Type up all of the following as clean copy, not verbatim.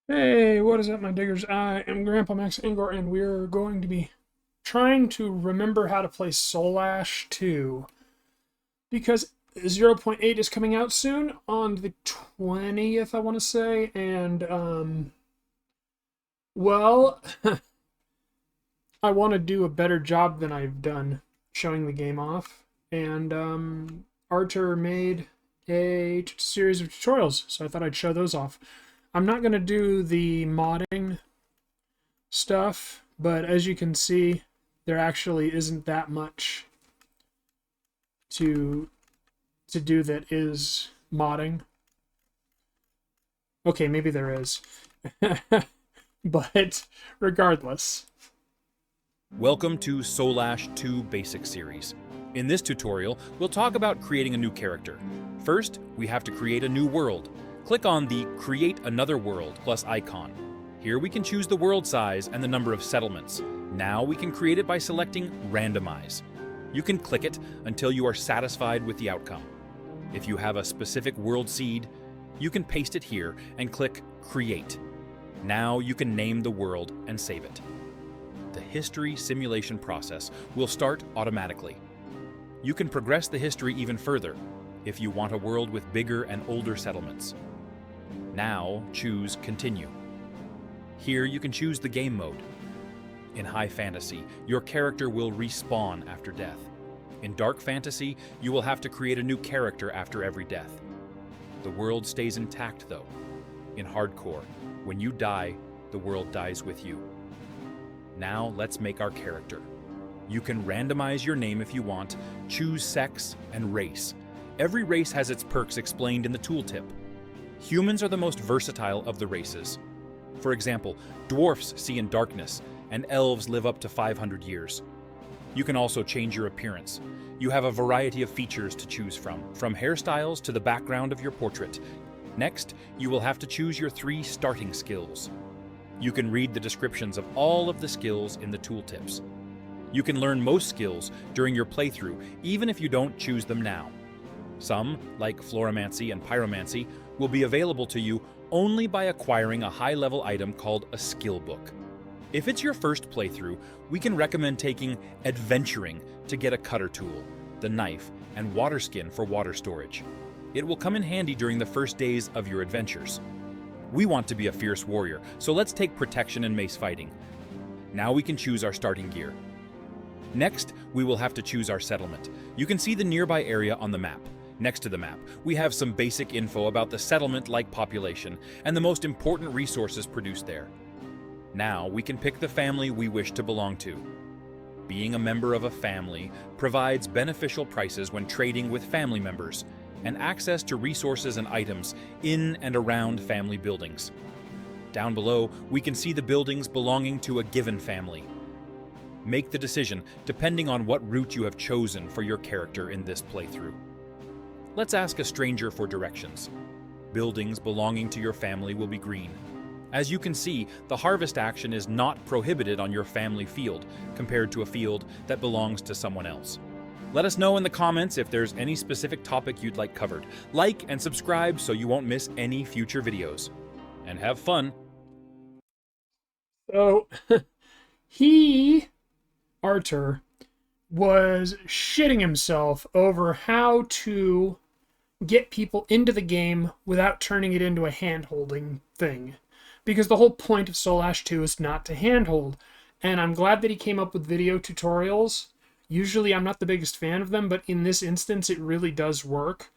Hey, what is up, my diggers? I am Grandpa Max Angor, and we're going to be trying to remember how to play Soulash 2 because 0.8 is coming out soon on the 20th, I want to say, and well, I want to do a better job than I've done showing the game off, and Artur made a series of tutorials, so I thought I'd show those off. I'm not going to do the modding stuff, but as you can see, there actually isn't that much to do that is modding. Okay, maybe there is. But regardless. Welcome to Soulash 2 Basic Series. In this tutorial, we'll talk about creating a new character. First, we have to create a new world. Click on the Create Another World plus icon. Here we can choose the world size and the number of settlements. Now we can create it by selecting Randomize. You can click it until you are satisfied with the outcome. If you have a specific world seed, you can paste it here and click Create. Now you can name the world and save it. The history simulation process will start automatically. You can progress the history even further if you want a world with bigger and older settlements. Now choose Continue. Here you can choose the game mode. In High Fantasy, your character will respawn after death. In Dark Fantasy, you will have to create a new character after every death. The world stays intact though. In Hardcore, when you die, the world dies with you. Now let's make our character. You can randomize your name if you want, choose sex and race. Every race has its perks explained in the tooltip. Humans are the most versatile of the races. For example, dwarfs see in darkness, and elves live up to 500 years. You can also change your appearance. You have a variety of features to choose from hairstyles to the background of your portrait. Next, you will have to choose your 3 starting skills. You can read the descriptions of all of the skills in the tooltips. You can learn most skills during your playthrough, even if you don't choose them now. Some, like Floromancy and Pyromancy, will be available to you only by acquiring a high-level item called a skill book. If it's your first playthrough, we can recommend taking Adventuring to get a cutter tool, the knife, and water skin for water storage. It will come in handy during the first days of your adventures. We want to be a fierce warrior, so let's take protection and mace fighting. Now we can choose our starting gear. Next, we will have to choose our settlement. You can see the nearby area on the map. Next to the map, we have some basic info about the settlement-like population and the most important resources produced there. Now we can pick the family we wish to belong to. Being a member of a family provides beneficial prices when trading with family members and access to resources and items in and around family buildings. Down below, we can see the buildings belonging to a given family. Make the decision depending on what route you have chosen for your character in this playthrough. Let's ask a stranger for directions. Buildings belonging to your family will be green. As you can see, the harvest action is not prohibited on your family field compared to a field that belongs to someone else. Let us know in the comments if there's any specific topic you'd like covered. Like and subscribe so you won't miss any future videos. And have fun! So, Artur, was shitting himself over how to get people into the game without turning it into a hand-holding thing. Because the whole point of Soulash 2 is not to handhold. And I'm glad that he came up with video tutorials. Usually I'm not the biggest fan of them, but in this instance it really does work.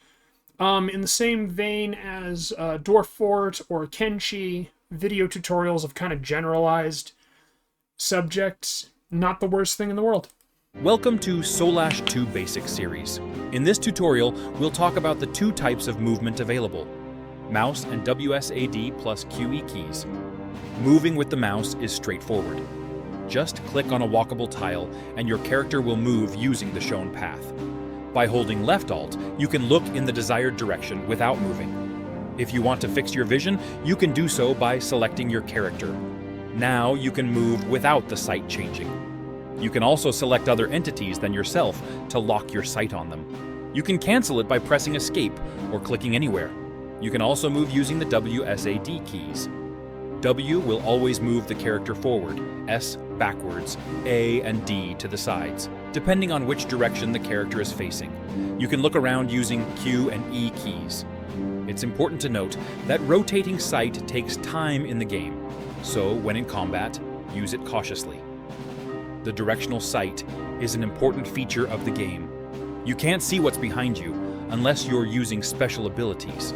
In the same vein as Dwarf Fort or Kenshi, video tutorials of kind of generalized subjects, not the worst thing in the world. Welcome to Soulash 2 Basic Series. In this tutorial, we'll talk about the 2 types of movement available: mouse and WSAD plus QE keys. Moving with the mouse is straightforward. Just click on a walkable tile and your character will move using the shown path. By holding left alt, you can look in the desired direction without moving. If you want to fix your vision, you can do so by selecting your character. Now you can move without the sight changing. You can also select other entities than yourself to lock your sight on them. You can cancel it by pressing escape or clicking anywhere. You can also move using the WSAD keys. W will always move the character forward, S backwards, A and D to the sides, depending on which direction the character is facing. You can look around using Q and E keys. It's important to note that rotating sight takes time in the game, so when in combat, use it cautiously. The directional sight is an important feature of the game. You can't see what's behind you unless you're using special abilities.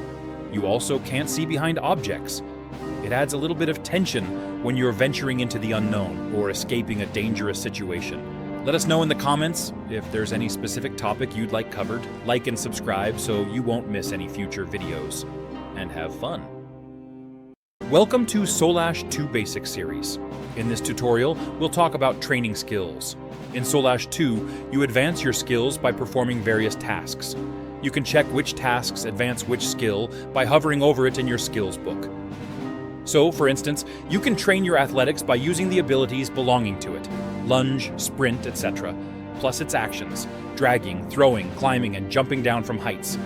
You also can't see behind objects. It adds a little bit of tension when you're venturing into the unknown or escaping a dangerous situation. Let us know in the comments if there's any specific topic you'd like covered. Like and subscribe so you won't miss any future videos. And have fun! Welcome to Soulash 2 Basic series. In this tutorial, we'll talk about training skills. In Soulash 2, you advance your skills by performing various tasks. You can check which tasks advance which skill by hovering over it in your skills book. So, for instance, you can train your athletics by using the abilities belonging to it, lunge, sprint, etc., plus its actions, dragging, throwing, climbing, and jumping down from heights.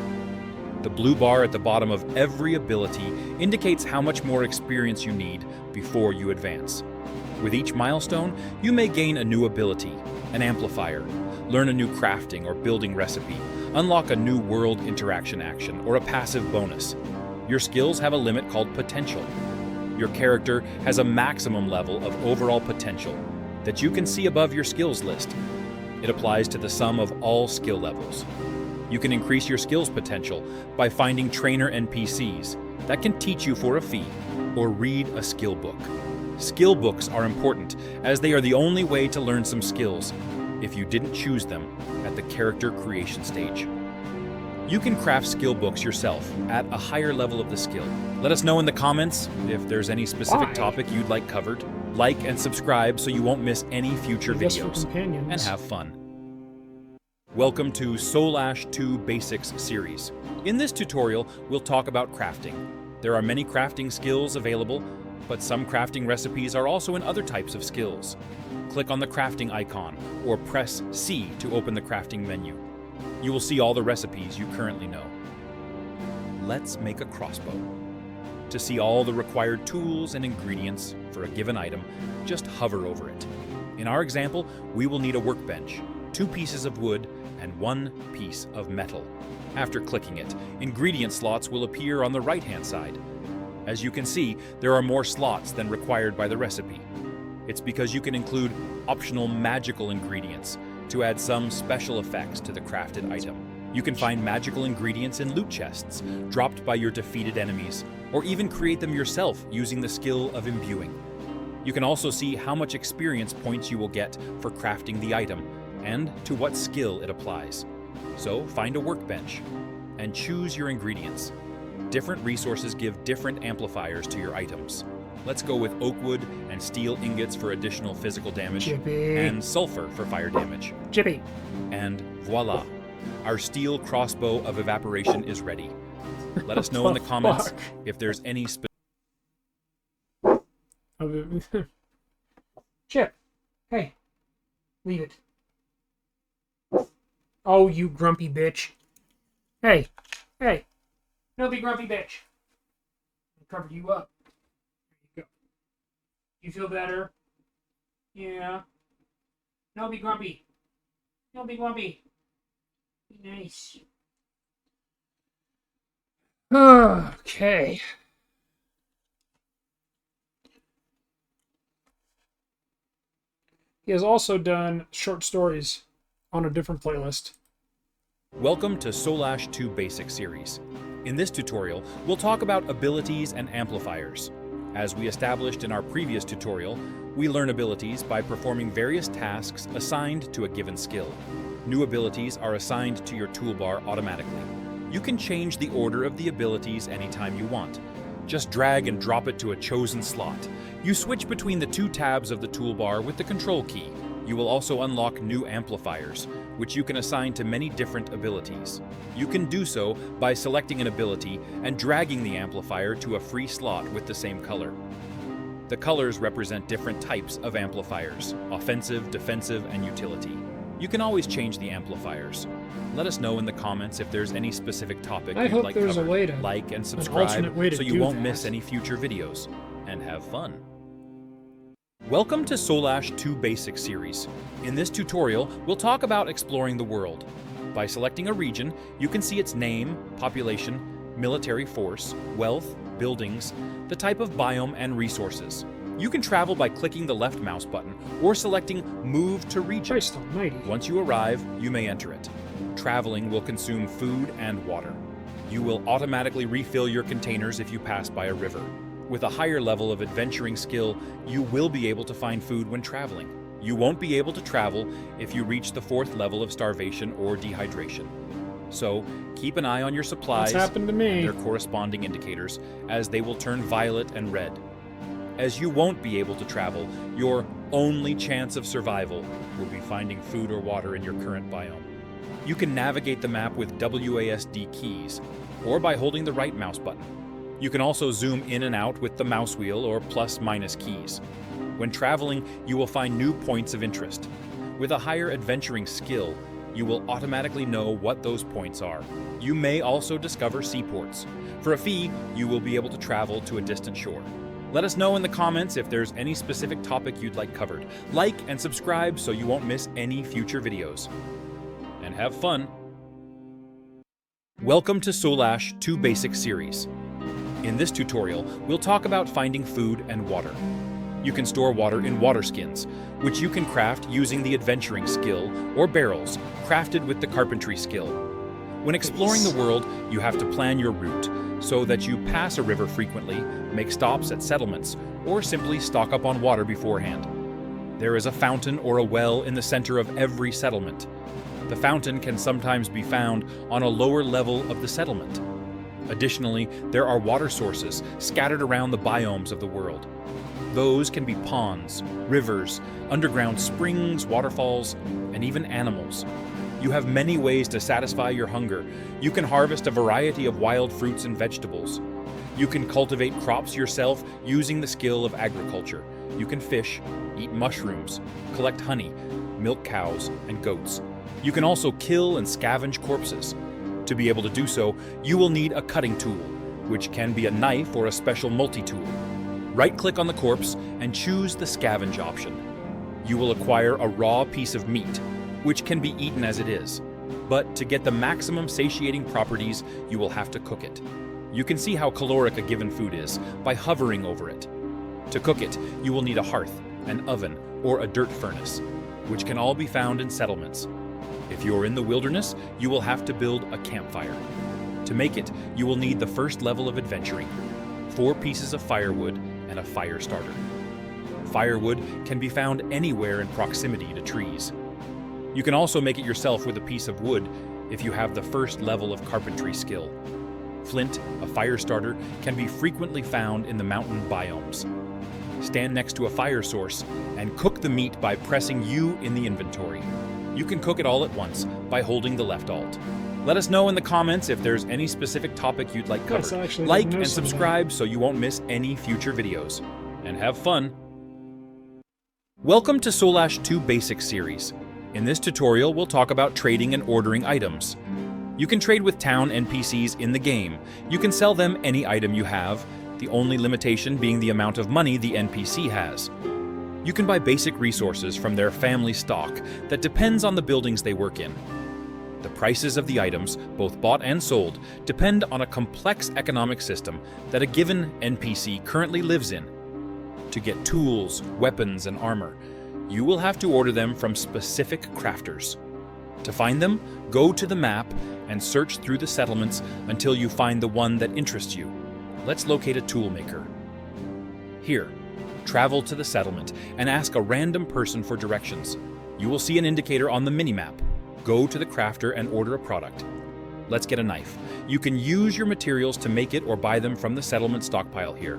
The blue bar at the bottom of every ability indicates how much more experience you need before you advance. With each milestone, you may gain a new ability, an amplifier, learn a new crafting or building recipe, unlock a new world interaction action, or a passive bonus. Your skills have a limit called potential. Your character has a maximum level of overall potential that you can see above your skills list. It applies to the sum of all skill levels. You can increase your skills potential by finding trainer NPCs that can teach you for a fee, or read a skill book. Skill books are important as they are the only way to learn some skills if you didn't choose them at the character creation stage. You can craft skill books yourself at a higher level of the skill. Let us know in the comments if there's any specific topic you'd like covered. Like and subscribe so you won't miss any future videos. And have fun. Welcome to Soulash 2 Basics series. In this tutorial, we'll talk about crafting. There are many crafting skills available, but some crafting recipes are also in other types of skills. Click on the crafting icon or press C to open the crafting menu. You will see all the recipes you currently know. Let's make a crossbow. To see all the required tools and ingredients for a given item, just hover over it. In our example, we will need a workbench, 2 pieces of wood, and 1 piece of metal. After clicking it, ingredient slots will appear on the right-hand side. As you can see, there are more slots than required by the recipe. It's because you can include optional magical ingredients to add some special effects to the crafted item. You can find magical ingredients in loot chests, dropped by your defeated enemies, or even create them yourself using the skill of imbuing. You can also see how much experience points you will get for crafting the item, and to what skill it applies. So find a workbench, and choose your ingredients. Different resources give different amplifiers to your items. Let's go with oak wood and steel ingots for additional physical damage, and sulfur for fire damage. And voila, our steel crossbow of evaporation is ready. Let us know in the comments if there's any Chip, hey, leave it. Oh, you grumpy bitch. Hey, no be grumpy bitch. I covered you up. There you go. You feel better? Yeah. No be grumpy. No be grumpy. Be nice. Okay. He has also done short stories on a different playlist. Welcome to Soulash 2 Basic series. In this tutorial, we'll talk about abilities and amplifiers. As we established in our previous tutorial, we learn abilities by performing various tasks assigned to a given skill. New abilities are assigned to your toolbar automatically. You can change the order of the abilities anytime you want. Just drag and drop it to a chosen slot. You switch between the 2 tabs of the toolbar with the control key. You will also unlock new amplifiers, which you can assign to many different abilities. You can do so by selecting an ability and dragging the amplifier to a free slot with the same color. The colors represent different types of amplifiers: offensive, defensive, and utility. You can always change the amplifiers. Let us know in the comments if there's any specific topic you'd like covered. Like and subscribe so you won't miss any future videos. and have fun. Welcome to Soulash 2 Basic series. In this tutorial, we'll talk about exploring the world. By selecting a region, you can see its name, population, military force, wealth, buildings, the type of biome, and resources. You can travel by clicking the left mouse button or selecting Move to Region. Christ almighty. Once you arrive, you may enter it. Traveling will consume food and water. You will automatically refill your containers if you pass by a river. With a higher level of adventuring skill, you will be able to find food when traveling. You won't be able to travel if you reach the 4th level of starvation or dehydration. So, keep an eye on your supplies That's happened to me. and their corresponding indicators, as they will turn violet and red. As you won't be able to travel, your only chance of survival will be finding food or water in your current biome. You can navigate the map with WASD keys, or by holding the right mouse button. You can also zoom in and out with the mouse wheel or plus/minus keys. When traveling, you will find new points of interest. With a higher adventuring skill, you will automatically know what those points are. You may also discover seaports. For a fee, you will be able to travel to a distant shore. Let us know in the comments if there's any specific topic you'd like covered. Like and subscribe so you won't miss any future videos. And have fun! Welcome to Soulash 2 Basic series. In this tutorial, we'll talk about finding food and water. You can store water in water skins, which you can craft using the adventuring skill, or barrels, crafted with the carpentry skill. When exploring the world, you have to plan your route, so that you pass a river frequently, make stops at settlements, or simply stock up on water beforehand. There is a fountain or a well in the center of every settlement. The fountain can sometimes be found on a lower level of the settlement. Additionally, there are water sources scattered around the biomes of the world. Those can be ponds, rivers, underground springs, waterfalls, and even animals. You have many ways to satisfy your hunger. You can harvest a variety of wild fruits and vegetables. You can cultivate crops yourself using the skill of agriculture. You can fish, eat mushrooms, collect honey, milk cows and goats. You can also kill and scavenge corpses. To be able to do so, you will need a cutting tool, which can be a knife or a special multi-tool. Right-click on the corpse and choose the scavenge option. You will acquire a raw piece of meat, which can be eaten as it is. But to get the maximum satiating properties, you will have to cook it. You can see how caloric a given food is by hovering over it. To cook it, you will need a hearth, an oven, or a dirt furnace, which can all be found in settlements. If you are in the wilderness, you will have to build a campfire. To make it, you will need the first level of adventuring, 4 pieces of firewood and a fire starter. Firewood can be found anywhere in proximity to trees. You can also make it yourself with a piece of wood if you have the first level of carpentry skill. Flint, a fire starter, can be frequently found in the mountain biomes. Stand next to a fire source and cook the meat by pressing U in the inventory. You can cook it all at once by holding the left alt. Let us know in the comments if there's any specific topic you'd like covered. Like and subscribe so you won't miss any future videos. And have fun! Welcome to Soulash 2 Basic series. In this tutorial, we'll talk about trading and ordering items. You can trade with town NPCs in the game. You can sell them any item you have, the only limitation being the amount of money the NPC has. You can buy basic resources from their family stock that depends on the buildings they work in. The prices of the items, both bought and sold, depend on a complex economic system that a given NPC currently lives in. To get tools, weapons, and armor, you will have to order them from specific crafters. To find them, go to the map and search through the settlements until you find the one that interests you. Let's locate a tool maker. Here, travel to the settlement and ask a random person for directions. You will see an indicator on the minimap. Go to the crafter and order a product. Let's get a knife. You can use your materials to make it or buy them from the settlement stockpile here.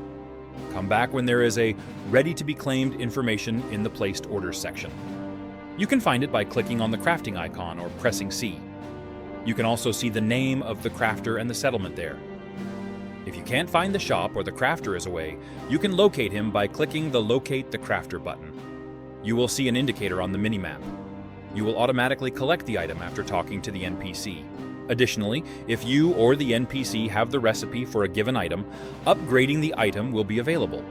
Come back when there is a ready-to-be-claimed information in the placed orders section. You can find it by clicking on the crafting icon or pressing C. You can also see the name of the crafter and the settlement there. If you can't find the shop or the crafter is away, you can locate him by clicking the Locate the Crafter button. You will see an indicator on the minimap. You will automatically collect the item after talking to the NPC. Additionally, if you or the NPC have the recipe for a given item, upgrading the item will be available.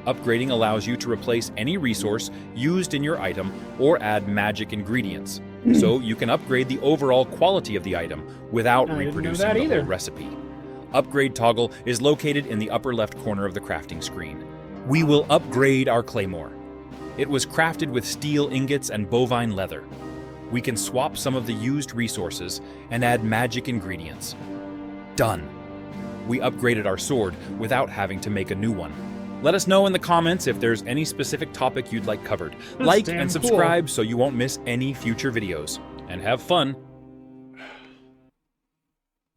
Upgrading allows you to replace any resource used in your item or add magic ingredients, so you can upgrade the overall quality of the item without I didn't know reproducing that the either. whole recipe. Upgrade toggle is located in the upper left corner of the crafting screen. We will upgrade our claymore. It was crafted with steel ingots and bovine leather. We can swap some of the used resources and add magic ingredients. Done. We upgraded our sword without having to make a new one. Let us know in the comments if there's any specific topic you'd like covered. Like damn and cool. subscribe so you won't miss any future videos. And have fun!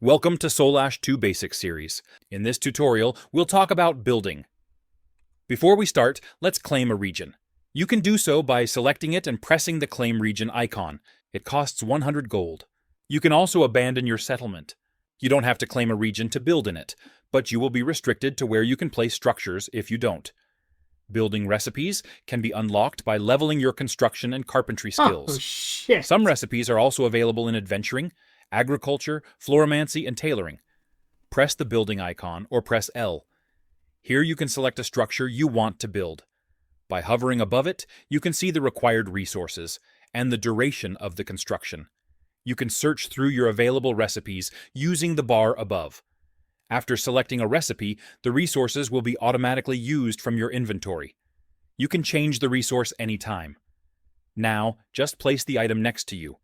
Welcome to Soulash 2 Basics series. In this tutorial, we'll talk about building. Before we start, let's claim a region. You can do so by selecting it and pressing the Claim Region icon. It costs 100 gold. You can also abandon your settlement. You don't have to claim a region to build in it, but you will be restricted to where you can place structures if you don't. Building recipes can be unlocked by leveling your construction and carpentry skills. Oh, shit. Some recipes are also available in adventuring, agriculture, florimancy, and tailoring. Press the building icon or press L. Here you can select a structure you want to build. By hovering above it, you can see the required resources and the duration of the construction. You can search through your available recipes using the bar above. After selecting a recipe, the resources will be automatically used from your inventory. You can change the resource anytime. Now, just place the item next to you.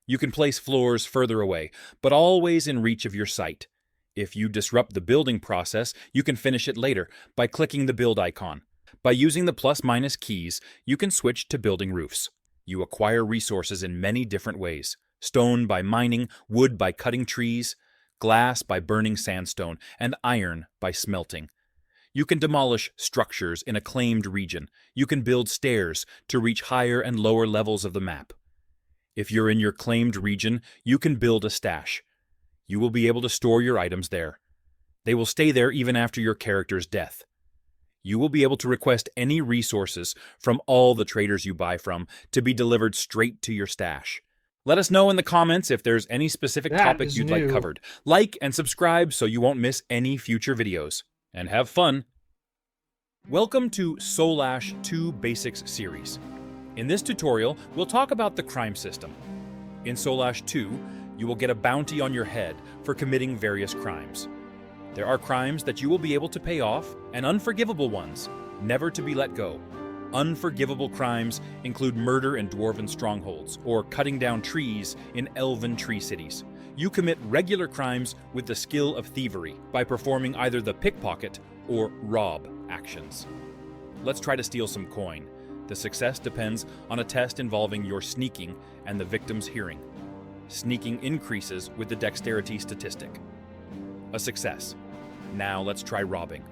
You can place floors further away, but always in reach of your sight. If you disrupt the building process, you can finish it later by clicking the build icon. By using the +- keys, you can switch to building roofs. You acquire resources in many different ways. Stone by mining, wood by cutting trees, glass by burning sandstone, and iron by smelting. You can demolish structures in a claimed region. You can build stairs to reach higher and lower levels of the map. If you're in your claimed region, you can build a stash. You will be able to store your items there. They will stay there even after your character's death. You will be able to request any resources from all the traders you buy from to be delivered straight to your stash. Let us know in the comments if there's any specific topic you'd like covered. Like and subscribe so you won't miss any future videos. And have fun! Welcome to Soulash 2 Basics series. In this tutorial, we'll talk about the crime system. In Soulash 2, you will get a bounty on your head for committing various crimes. There are crimes that you will be able to pay off, and unforgivable ones, never to be let go. Unforgivable crimes include murder in dwarven strongholds, or cutting down trees in elven tree cities. You commit regular crimes with the skill of thievery by performing either the pickpocket or rob actions. Let's try to steal some coin. The success depends on a test involving your sneaking and the victim's hearing. Sneaking increases with the dexterity statistic. A success. Now let's try robbing.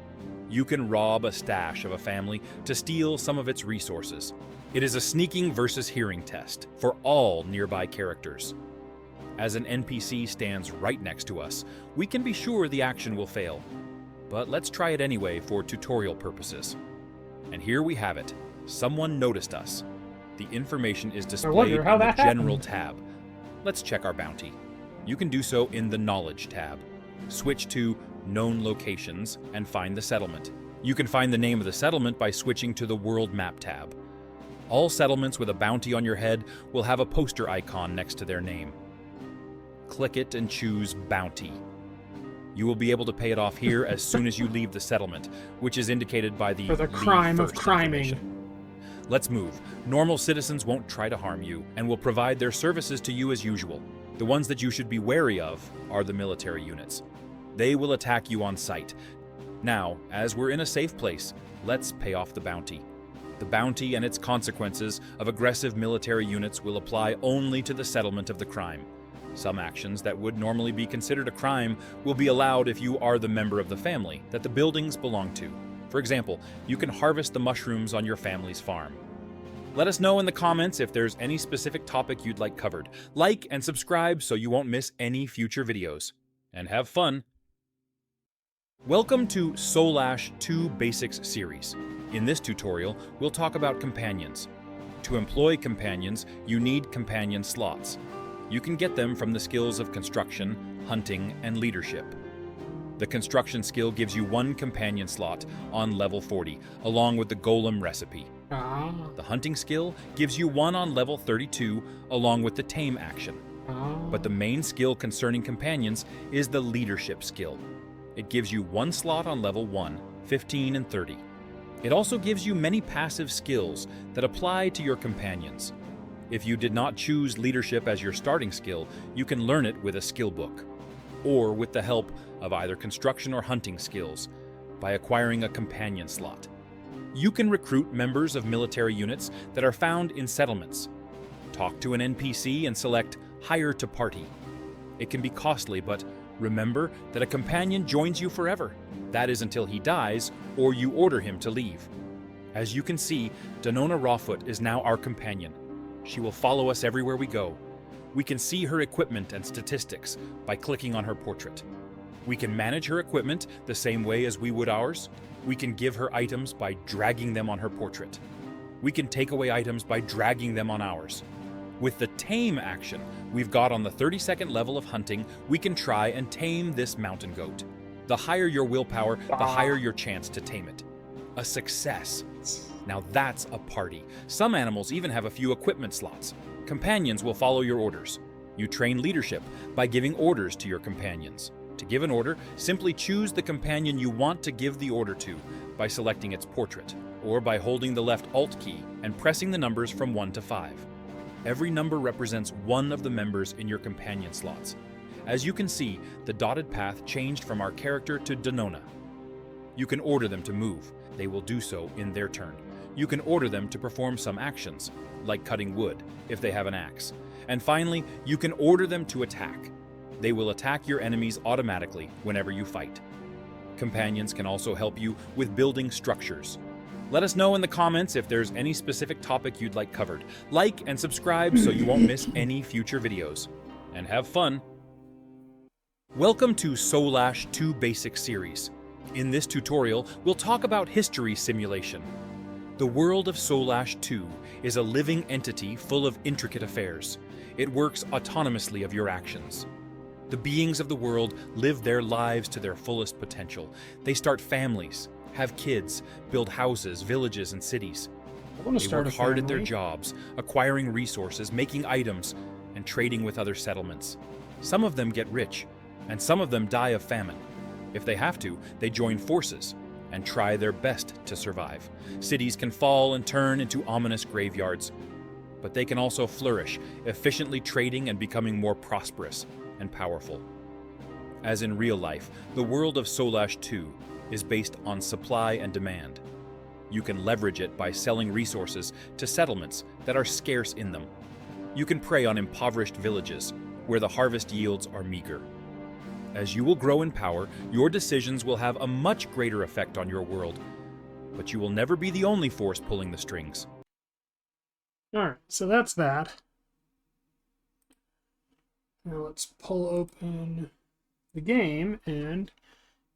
You can rob a stash of a family to steal some of its resources. It is a sneaking versus hearing test for all nearby characters. As an NPC stands right next to us, we can be sure the action will fail. But let's try it anyway for tutorial purposes. And here we have it. Someone noticed us. The information is displayed in the General tab. Let's check our bounty. You can do so in the Knowledge tab. Switch to Known Locations and find the settlement. You can find the name of the settlement by switching to the World Map tab. All settlements with a bounty on your head will have a poster icon next to their name. Click it and choose Bounty. You will be able to pay it off here as soon as you leave the settlement, which is indicated by the For the crime of criming. Let's move. Normal citizens won't try to harm you and will provide their services to you as usual. The ones that you should be wary of are the military units. They will attack you on sight. Now, as we're in a safe place, let's pay off the bounty. The bounty and its consequences of aggressive military units will apply only to the settlement of the crime. Some actions that would normally be considered a crime will be allowed if you are the member of the family that the buildings belong to. For example, you can harvest the mushrooms on your family's farm. Let us know in the comments if there's any specific topic you'd like covered. Like and subscribe so you won't miss any future videos. And have fun! Welcome to Soulash 2 Basics series. In this tutorial, we'll talk about companions. To employ companions, you need companion slots. You can get them from the skills of construction, hunting, and leadership. The construction skill gives you 1 companion slot on level 40, along with the golem recipe. Ah. The hunting skill gives you 1 on level 32, along with the tame action. But the main skill concerning companions is the leadership skill. It gives you 1 slot on level 1, 15, and 30. It also gives you many passive skills that apply to your companions. If you did not choose leadership as your starting skill, you can learn it with a skill book, or with the help of either construction or hunting skills, by acquiring a companion slot. You can recruit members of military units that are found in settlements. Talk to an NPC and select Hire to Party. It can be costly, but remember that a companion joins you forever. That is until he dies or you order him to leave. As you can see, Denona Rawfoot is now our companion. She will follow us everywhere we go. We can see her equipment and statistics by clicking on her portrait. We can manage her equipment the same way as we would ours. We can give her items by dragging them on her portrait. We can take away items by dragging them on ours. With the tame action we've got on the 32nd level of hunting, we can try and tame this mountain goat. The higher your willpower, the higher your chance to tame it. A success. Now that's a party. Some animals even have a few equipment slots. Companions will follow your orders. You train leadership by giving orders to your companions. To give an order, simply choose the companion you want to give the order to by selecting its portrait, or by holding the left Alt key and pressing the numbers from 1 to 5. Every number represents one of the members in your companion slots. As you can see, the dotted path changed from our character to Denona. You can order them to move. They will do so in their turn. You can order them to perform some actions, like cutting wood, if they have an axe. And finally, you can order them to attack. They will attack your enemies automatically whenever you fight. Companions can also help you with building structures. Let us know in the comments if there's any specific topic you'd like covered. Like and subscribe so you won't miss any future videos. And have fun! Welcome to Soulash 2 Basic Series. In this tutorial, we'll talk about history simulation. The world of Soulash 2 is a living entity full of intricate affairs. It works autonomously of your actions. The beings of the world live their lives to their fullest potential. They start families, have kids, build houses, villages, and cities. They work hard at their jobs, acquiring resources, making items, and trading with other settlements. Some of them get rich, and some of them die of famine. If they have to, they join forces and try their best to survive. Cities can fall and turn into ominous graveyards, but they can also flourish, efficiently trading and becoming more prosperous and powerful. As in real life, the world of Soulash 2 is based on supply and demand. You can leverage it by selling resources to settlements that are scarce in them. You can prey on impoverished villages where the harvest yields are meager. As you will grow in power, your decisions will have a much greater effect on your world, but you will never be the only force pulling the strings. Alright, so that's that. Now let's pull open the game and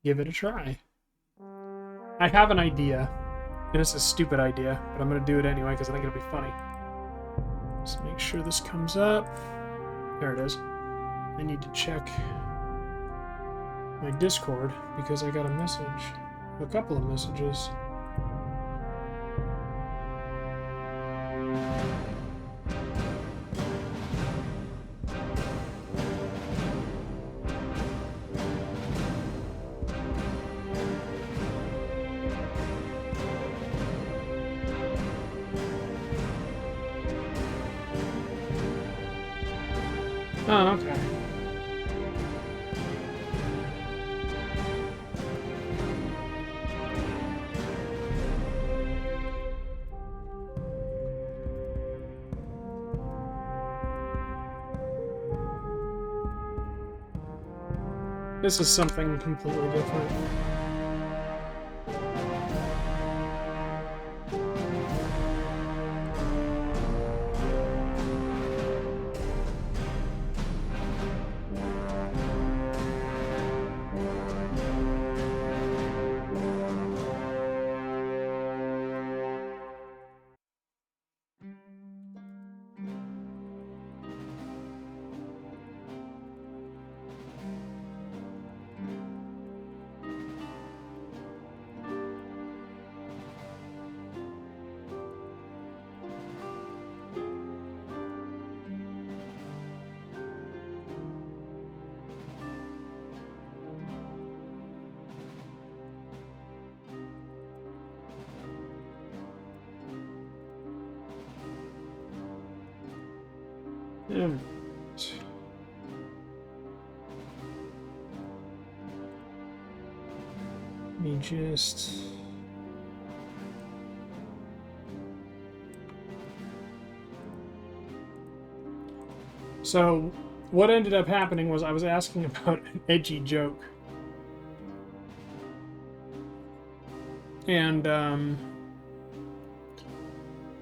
give it a try. I have an idea, and it's a stupid idea, but I'm going to do it anyway because I think it'll be funny. Just make sure this comes up. There it is. I need to check my Discord because I got a message, a couple of messages. Oh, okay. This is something completely different. Alright. Let me just... So, what ended up happening was I was asking about an edgy joke. And,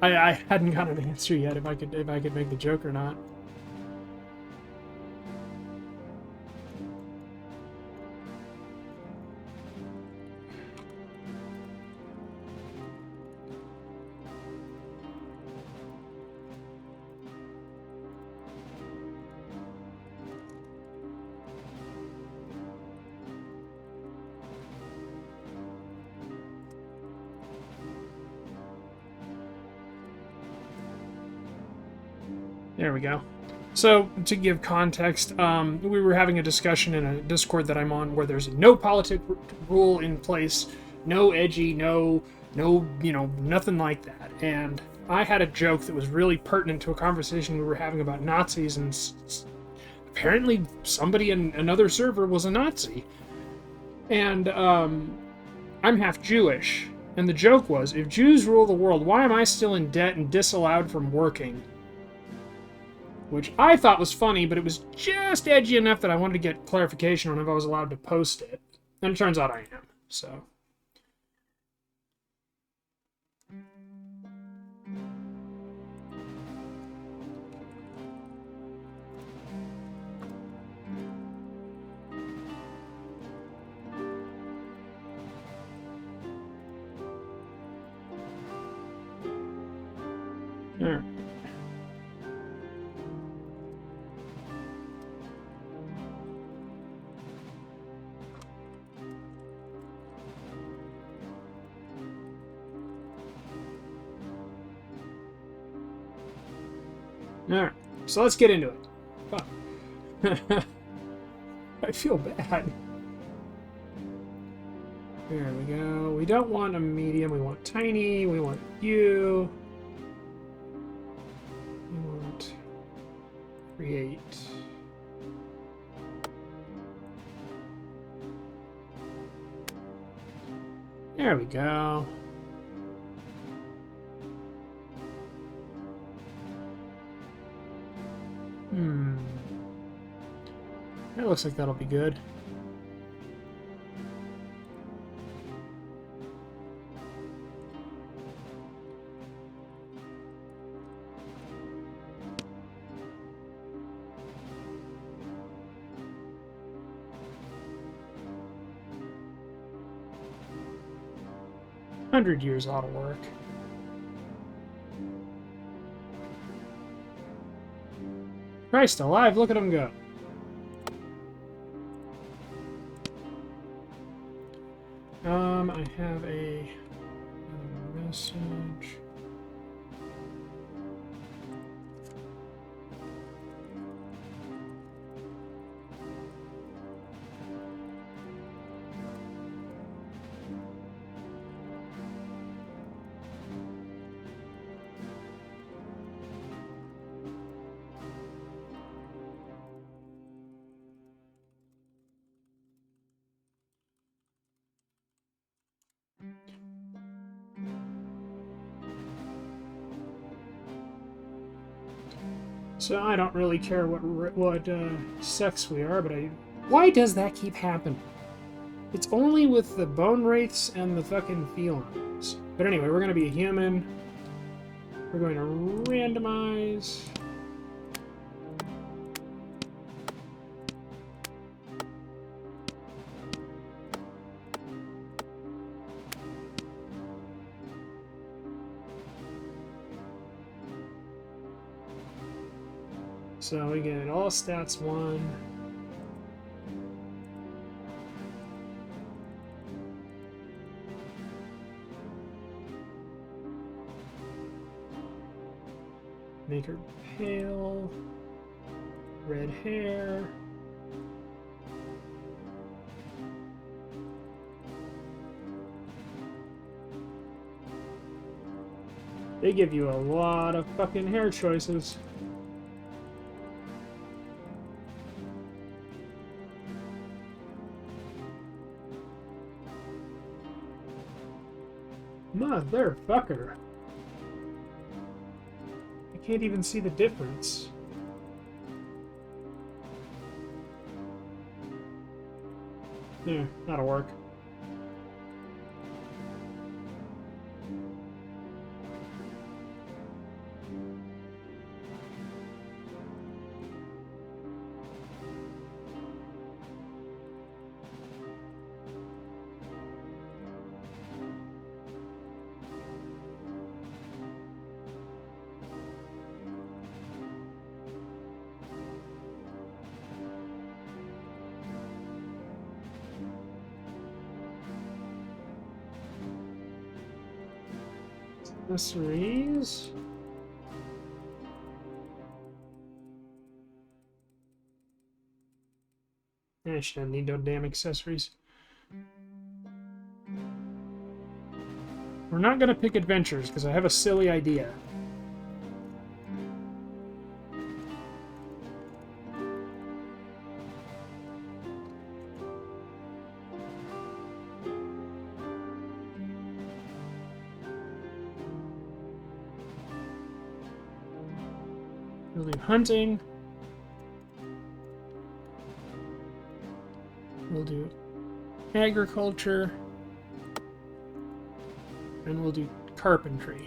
I hadn't got an answer yet if I could make the joke or not. There we go. So, to give context, we were having a discussion in a Discord that I'm on where there's no politic rule in place, no edgy, no, nothing like that. And I had a joke that was really pertinent to a conversation we were having about Nazis, and apparently somebody in another server was a Nazi. And I'm half Jewish, and the joke was, if Jews rule the world, why am I still in debt and disallowed from working? Which I thought was funny, but it was just edgy enough that I wanted to get clarification on if I was allowed to post it. And it turns out I am, so... Alright. Alright, so let's get into it. Fuck. I feel bad. There we go. We don't want a medium, we want tiny, we want you. We want create. There we go. That looks like that'll be good. $100 ought to work. Christ alive, look at him go. I have a message. So I don't really care what sex we are, but why does that keep happening? It's only with the bone wraiths and the fucking felines. But anyway, we're gonna be a human. We're going to randomize. So we get all stats 1. Make her pale. Red hair. They give you a lot of fucking hair choices. Motherfucker. I can't even see the difference. There, that'll work. Accessories. I shouldn't need no damn accessories. We're not gonna pick adventures because I have a silly idea. We'll do hunting. We'll do agriculture. And we'll do carpentry.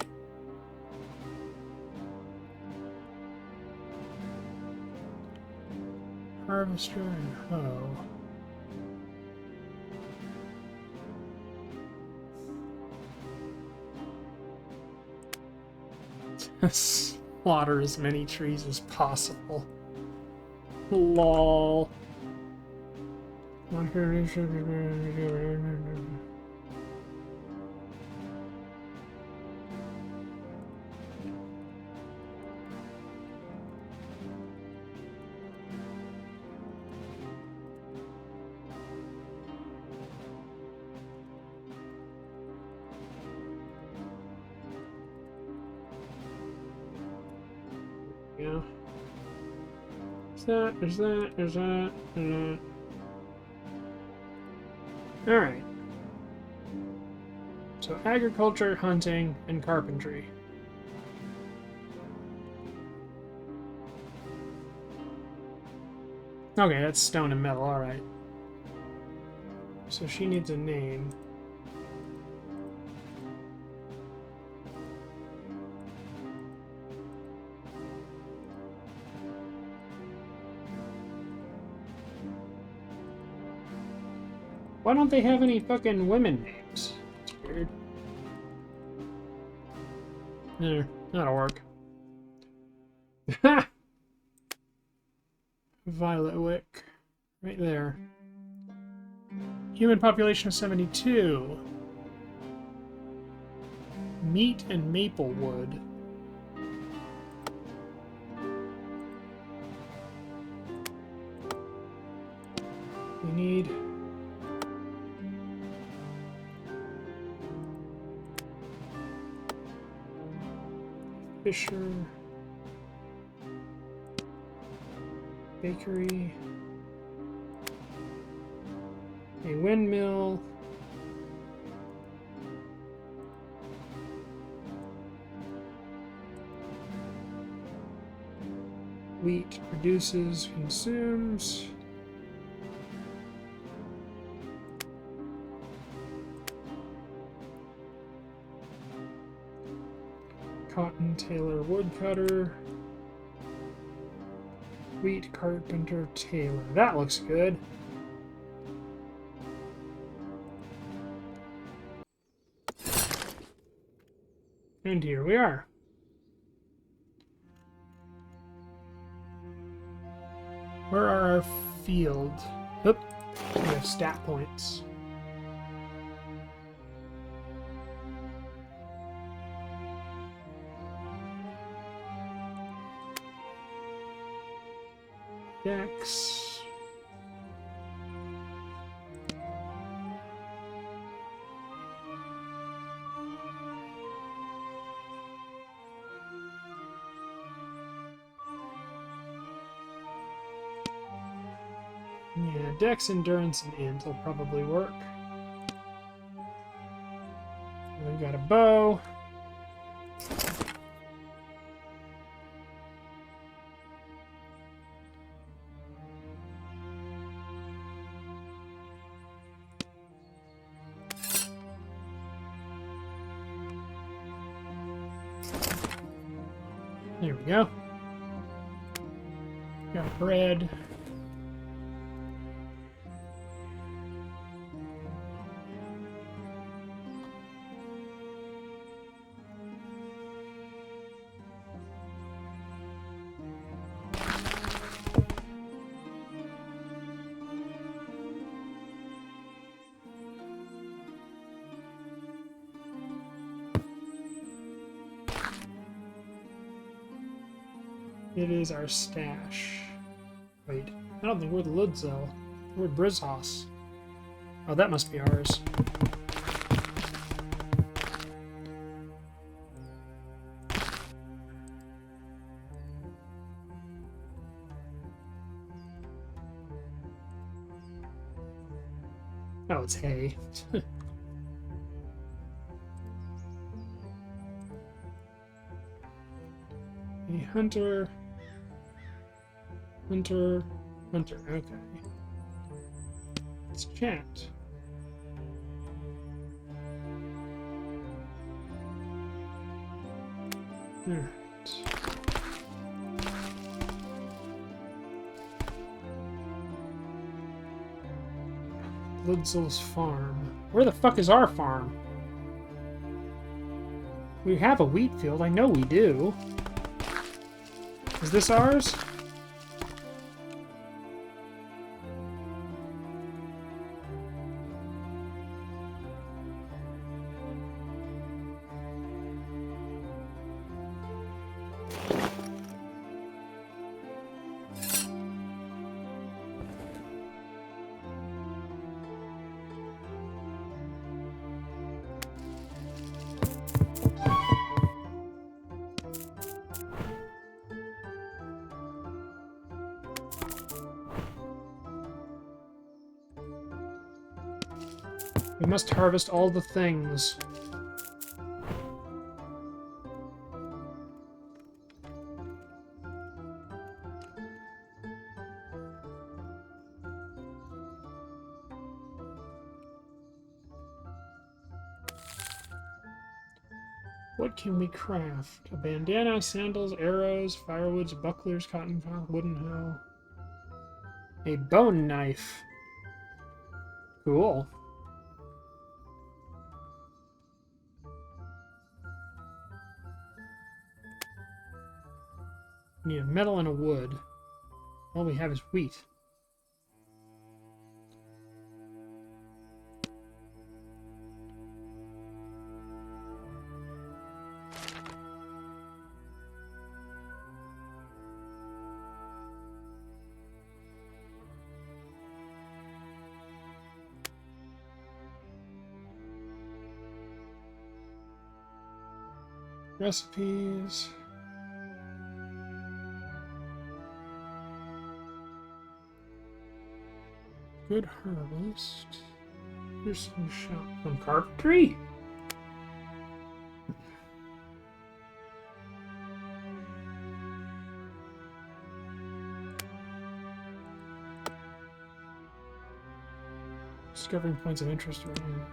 Harvester and hoe. Slaughter as many trees as possible. LOL. Yeah. There's that. Alright. So agriculture, hunting, and carpentry. Okay, that's stone and metal, alright. So she needs a name. Why don't they have any fucking women names? It's weird. There, that'll work. Ha! Violet Wick. Right there. Human population of 72. Meat and maple wood. We need... Fisher, bakery, a windmill, wheat produces, consumes, cotton tailor woodcutter, wheat carpenter tailor. That looks good. And here we are. Where are our fields? Oop, we have stat points. Dex. Yeah, Dex, Endurance, and Int will probably work. We've got a bow. There we go. Got bread. It is our stash. Wait, I don't think we're the Ludzell. We're Brizhos. Oh, that must be ours. Oh, it's hay. A hunter. Hunter. Hunter. Okay. Let's chat. Alright. Ludzell's farm. Where the fuck is our farm? We have a wheat field. I know we do. Is this ours? We must harvest all the things. What can we craft? A bandana, sandals, arrows, firewoods, bucklers, cotton cloth, wooden hoe. A bone knife. Cool. We need a metal and a wood. All we have is wheat. Recipes. Good harvest. Here's some shop from carpentry. Discovering points of interest right here.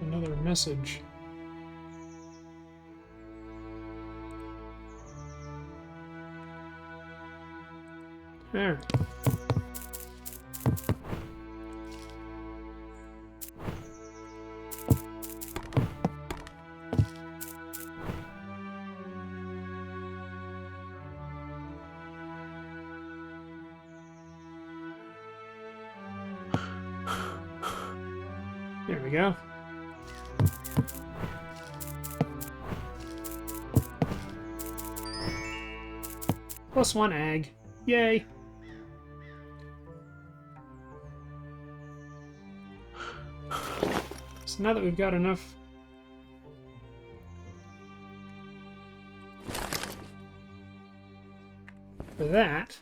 Another message. There. There we go. +1 ag. Yay. So now that we've got enough for that.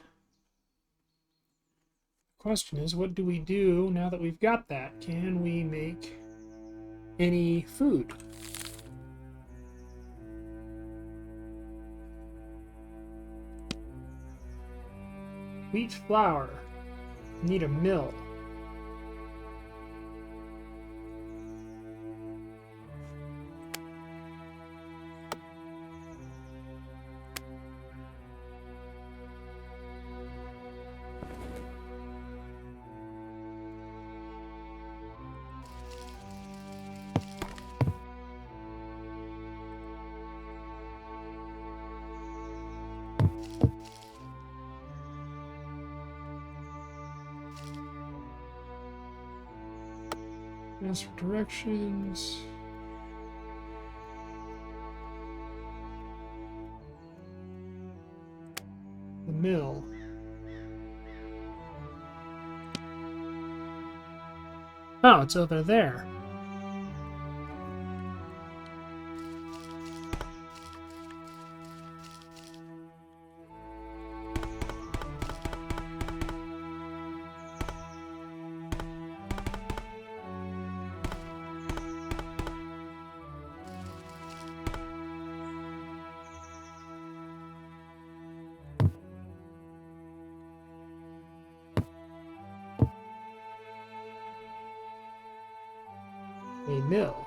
The question is, what do we do now that we've got that? Can we make any food? Wheat flour. Need a mill. Ask for directions. The mill. Oh, it's over there. A mill.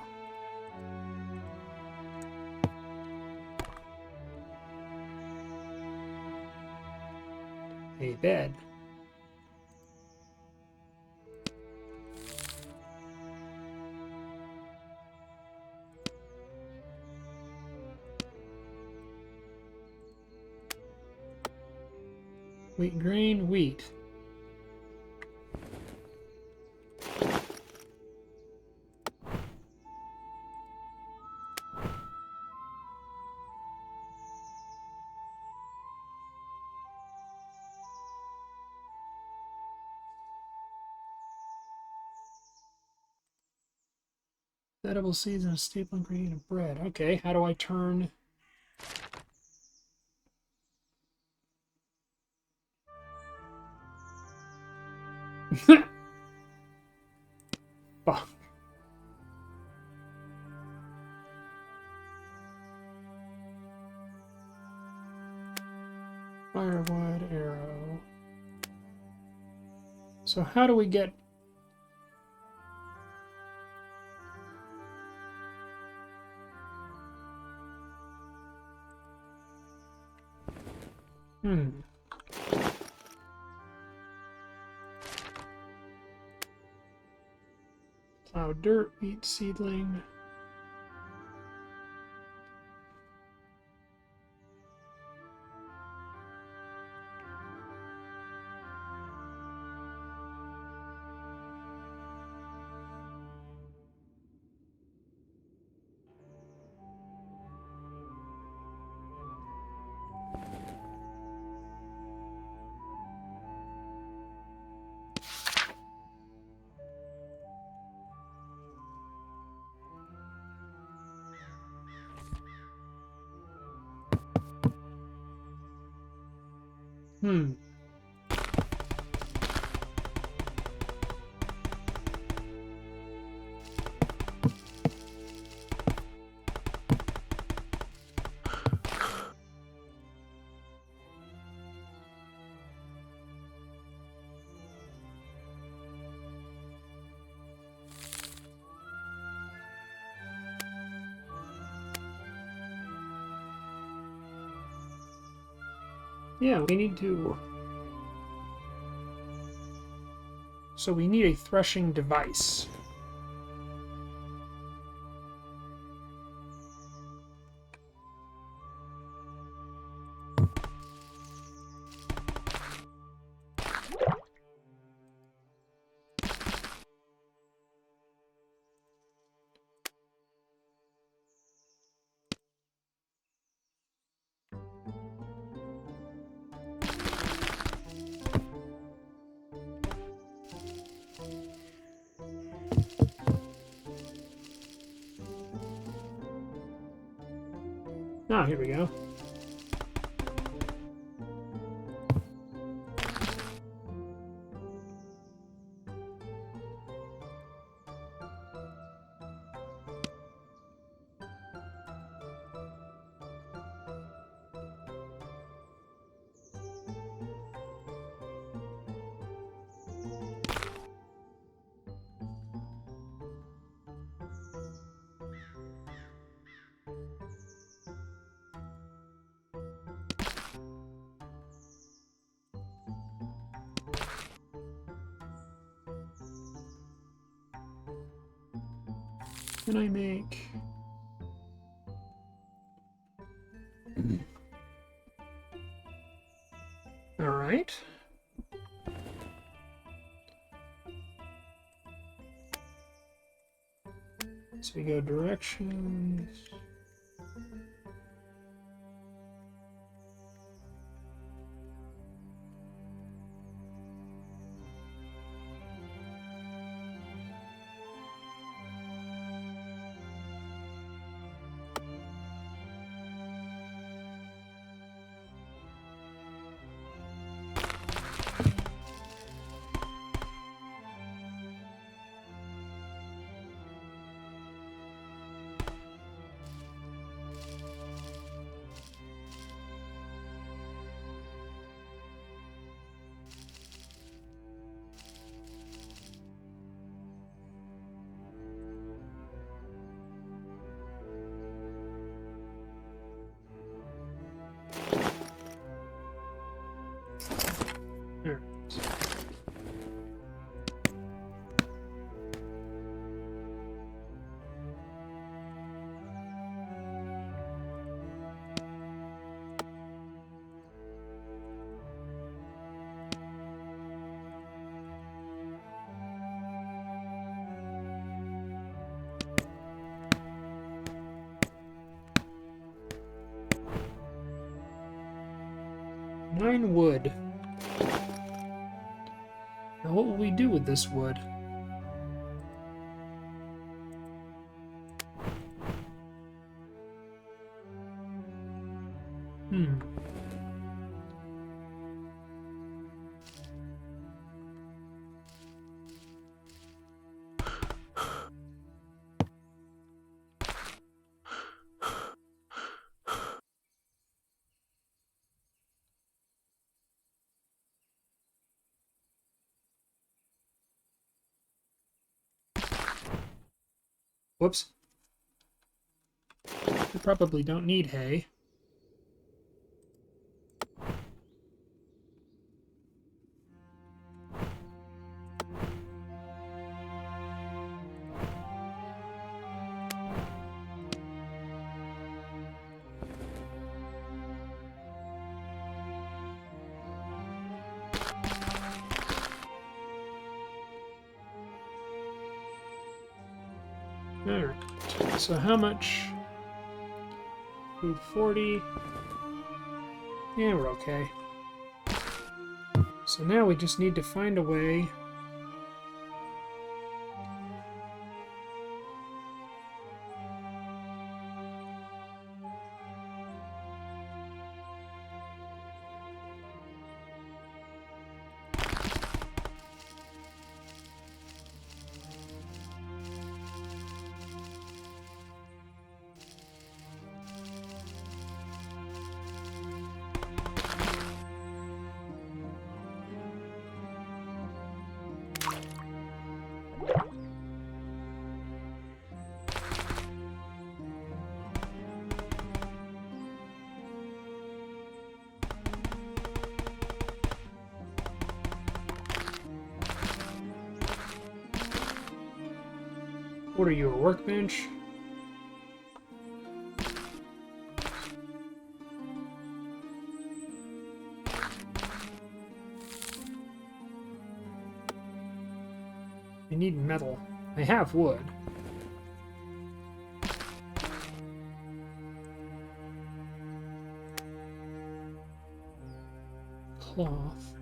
A bed. Wheat grain, wheat. Edible seeds and a staple ingredient of bread. Okay, how do I turn... Fuck. Firewood, arrow. So how do we get... Plow dirt, wheat seedling. Yeah, we need to... So we need a threshing device. Oh, here we go. Can I make... Alright. So we go directions. There. 9 wood. Now what will we do with this wood? Hmm. Whoops. We probably don't need hay. Alright, so how much? Food 40. Yeah, we're okay. So now we just need to find a way. What are you, a workbench? I need metal. I have wood. Cloth.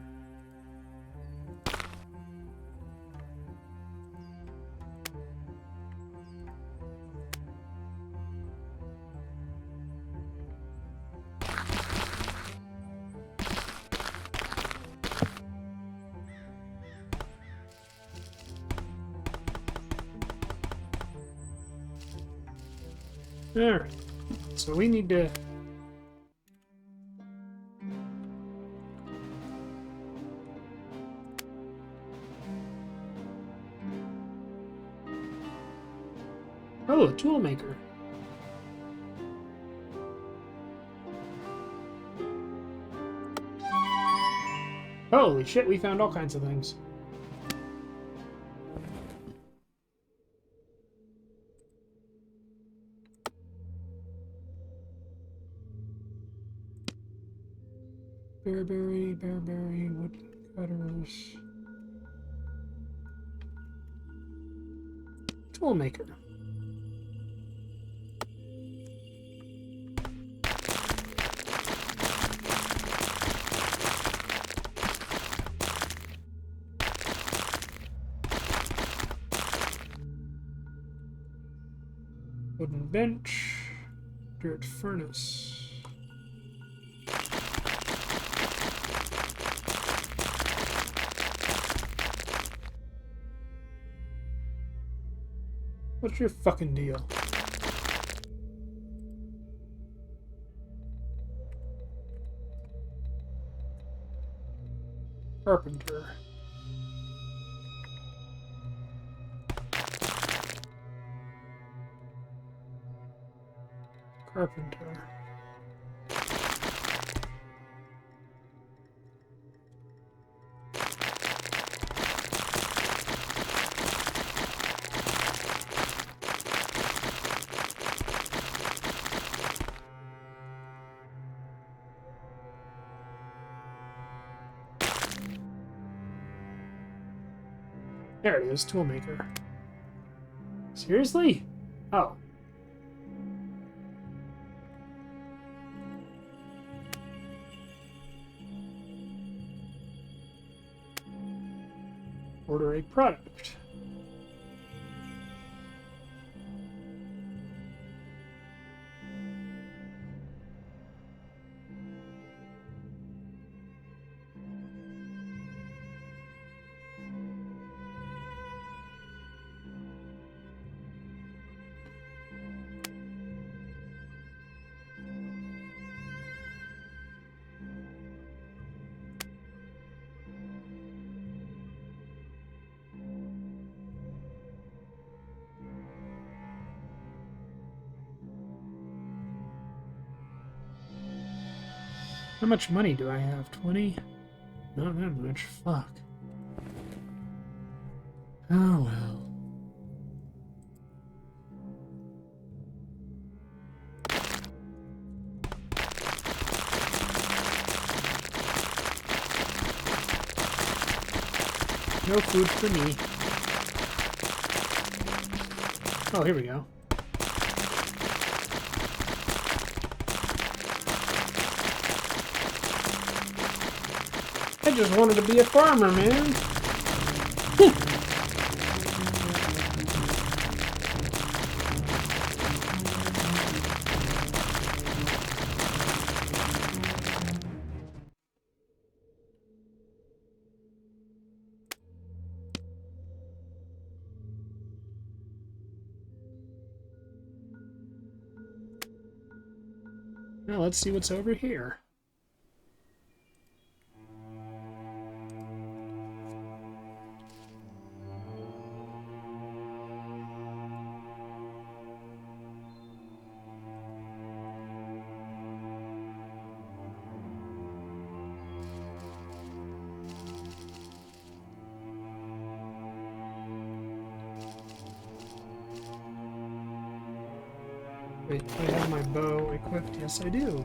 Alright, so we need to... Oh, a tool maker. Holy shit, we found all kinds of things. bearberry, woodcutters. Toolmaker. Wooden bench. Dirt furnace. What's your fucking deal? Carpenter. Carpenter. There it is, toolmaker. Seriously? Oh. Order a product. How much money do I have? 20? Not that much. Fuck. Oh well. No food for me. Oh, here we go. I just wanted to be a farmer, man. Now let's see what's over here. Wait, do I have my bow equipped? Yes, I do.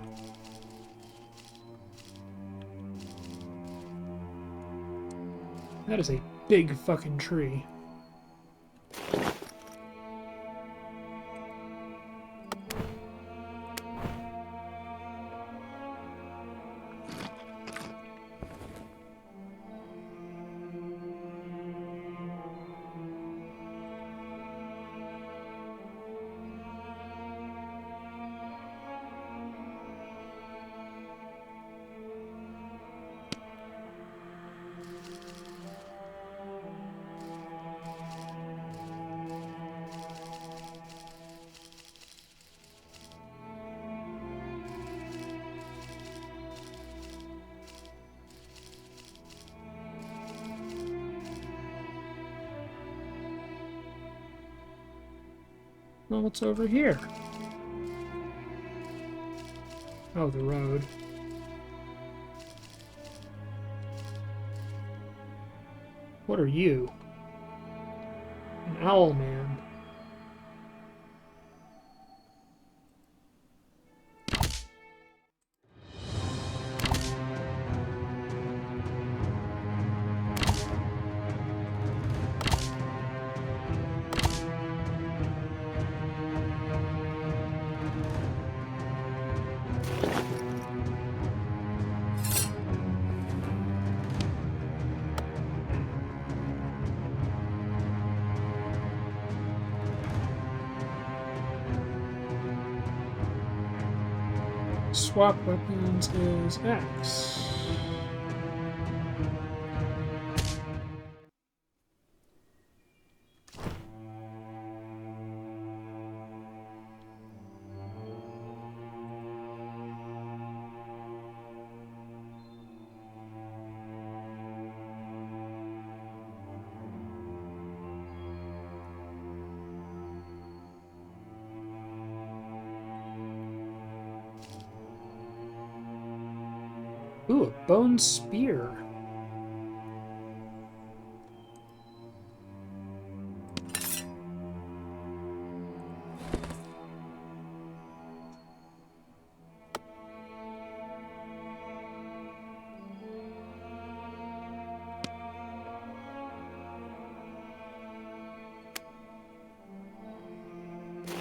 That is a big fucking tree. Well, what's over here? Oh, the road. What are you? An owl man. Swap weapons is X. Ooh, a bone spear.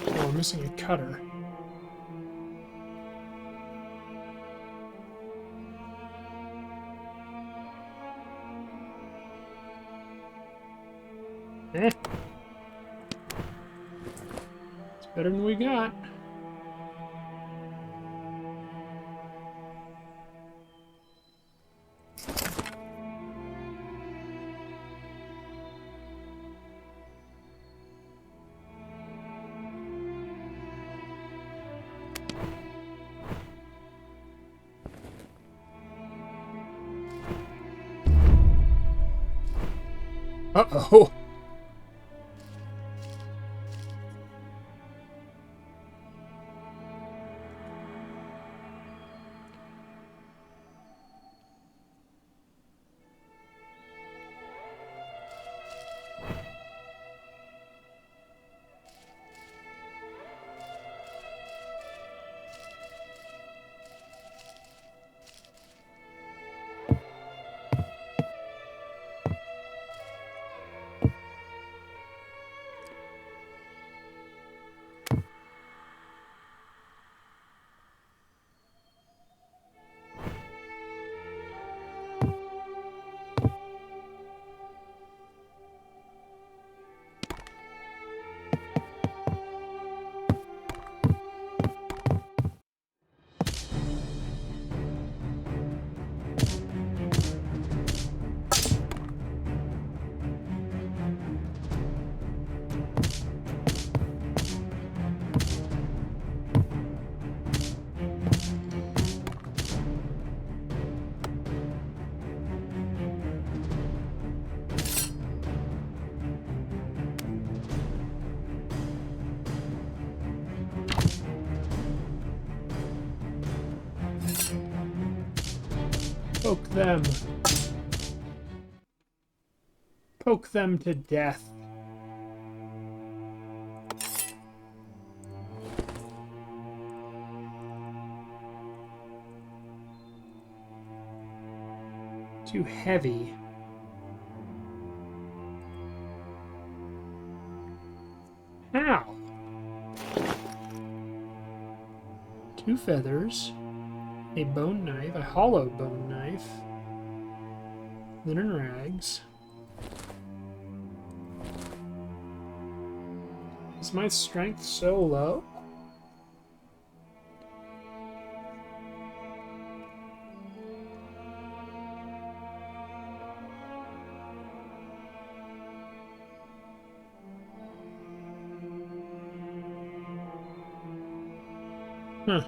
Oh, I'm missing a cutter. Eh. It's better than we got. Uh-oh. Poke them. Poke them to death. Too heavy. How? 2 feathers. A bone knife, a hollow bone knife, linen rags. Is my strength so low? Huh.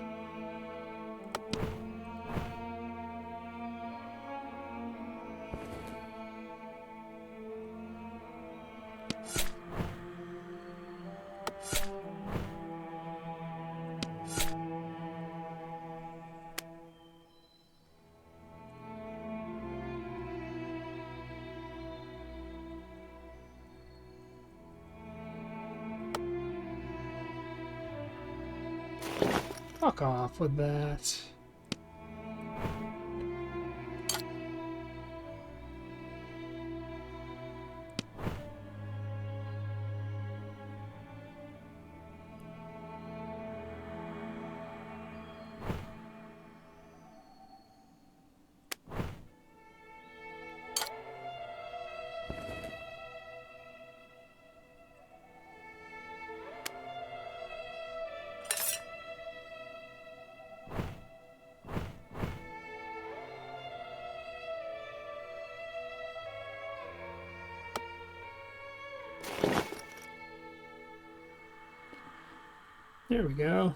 Fuck off with that. There we go.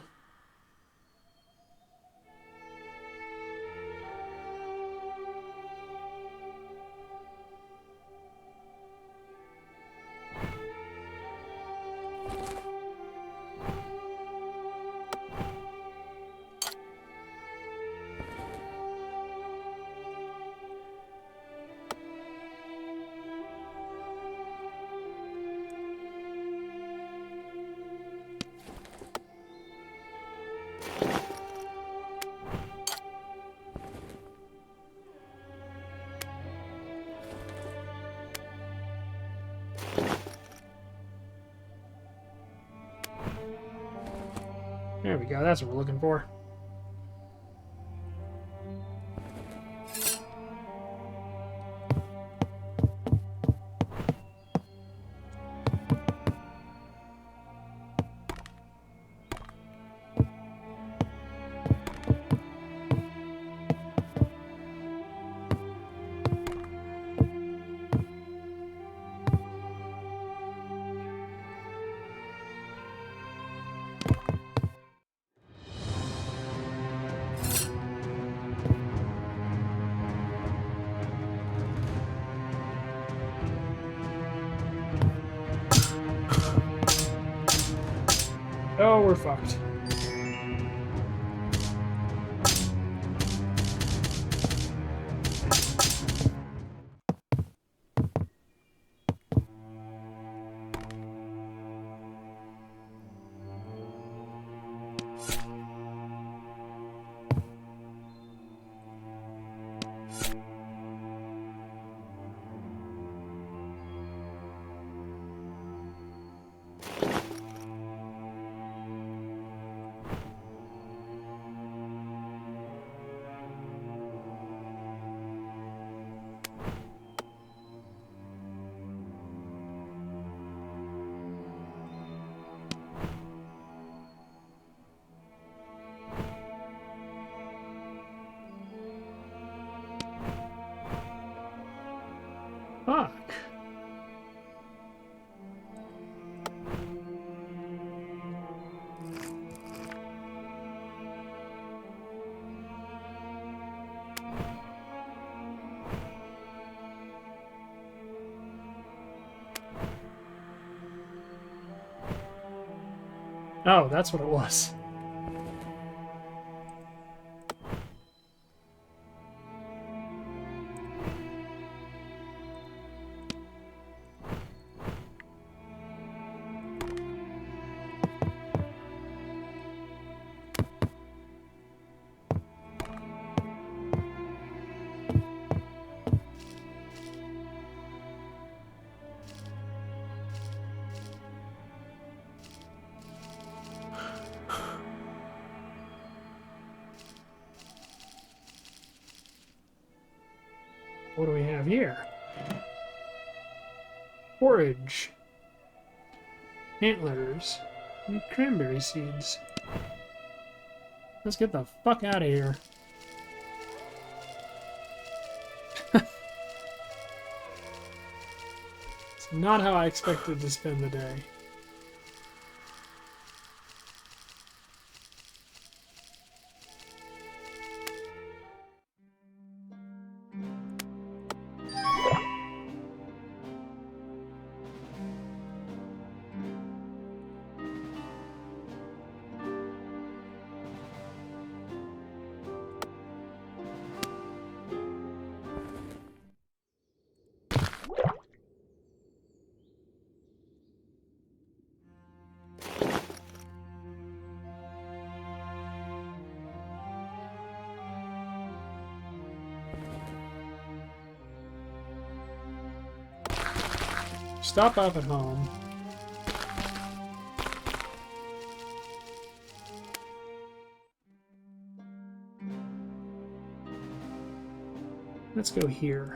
There we go. That's what we're looking for. Oh, we're fucked. Fuck. Oh, that's what it was. What do we have here? Forage. Antlers. And cranberry seeds. Let's get the fuck out of here. It's not how I expected to spend the day. Stop off at home. Let's go here.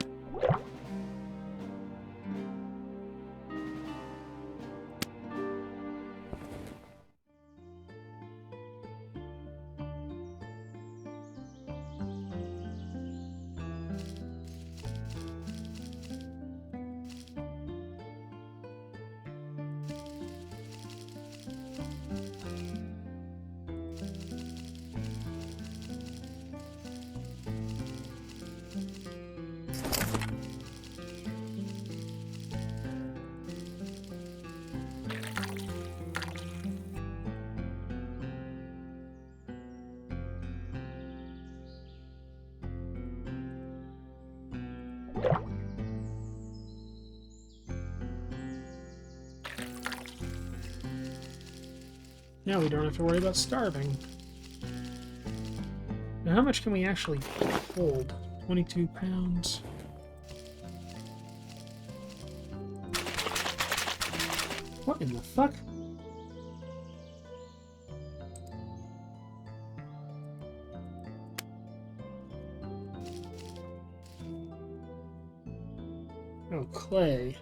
Now we don't have to worry about starving. Now, how much can we actually hold? 22 pounds. What in the fuck? Oh, clay.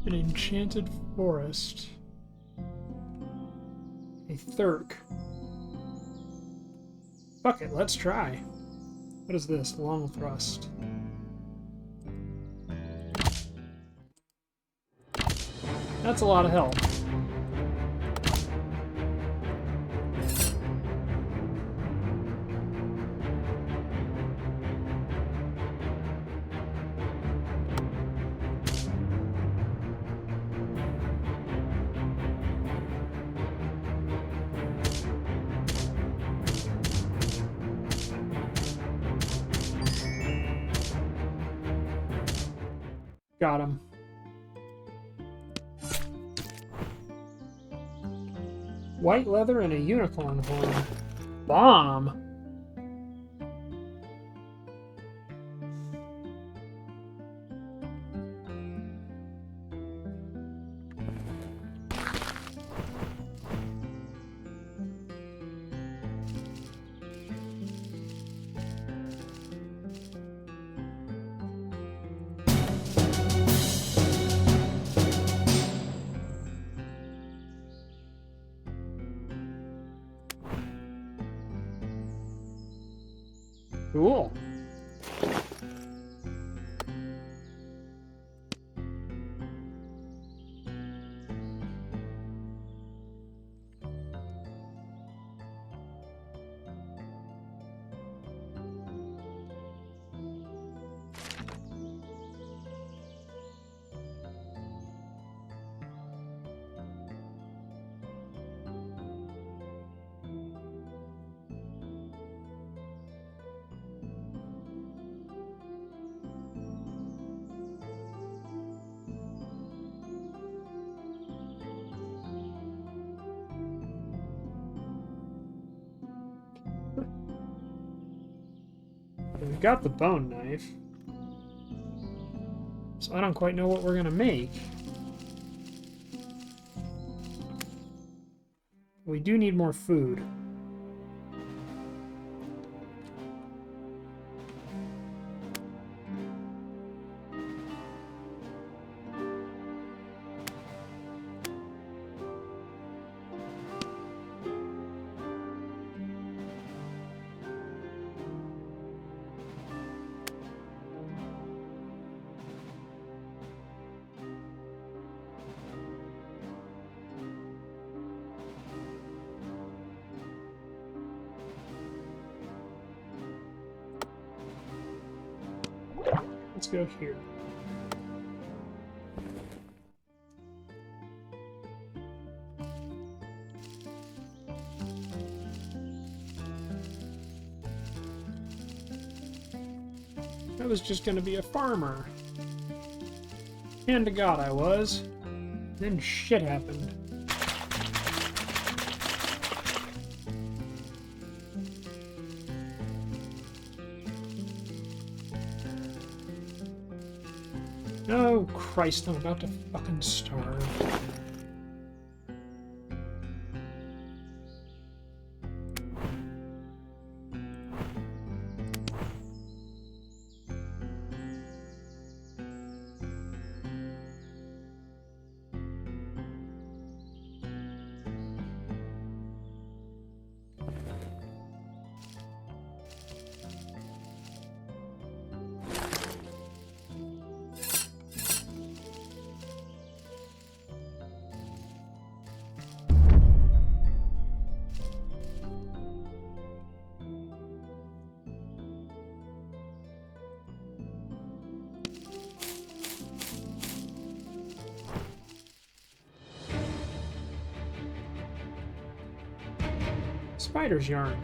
An enchanted forest. A thirk. Fuck it, let's try. What is this? Long thrust. That's a lot of health. Got him. White leather and a unicorn horn. Bomb! Cool. We've got the bone knife. So I don't quite know what we're gonna make. We do need more food. Let's go here. I was just gonna be a farmer. Hand to God I was. Then shit happened. Oh, Christ, I'm about to fucking starve. Spider's yarn.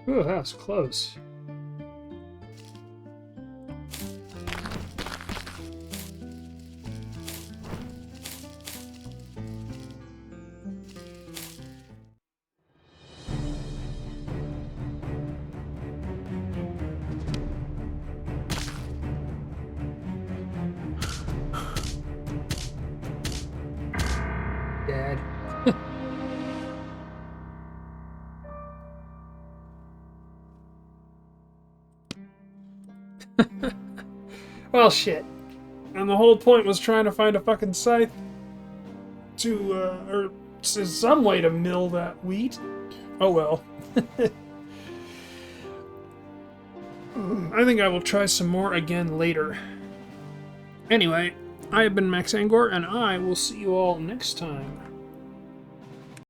Ooh, that was close. Dad. Well, shit. And the whole point was trying to find a fucking scythe or some way to mill that wheat. Oh well. I think I will try some more again later. Anyway, I have been Max Angor, and I will see you all next time.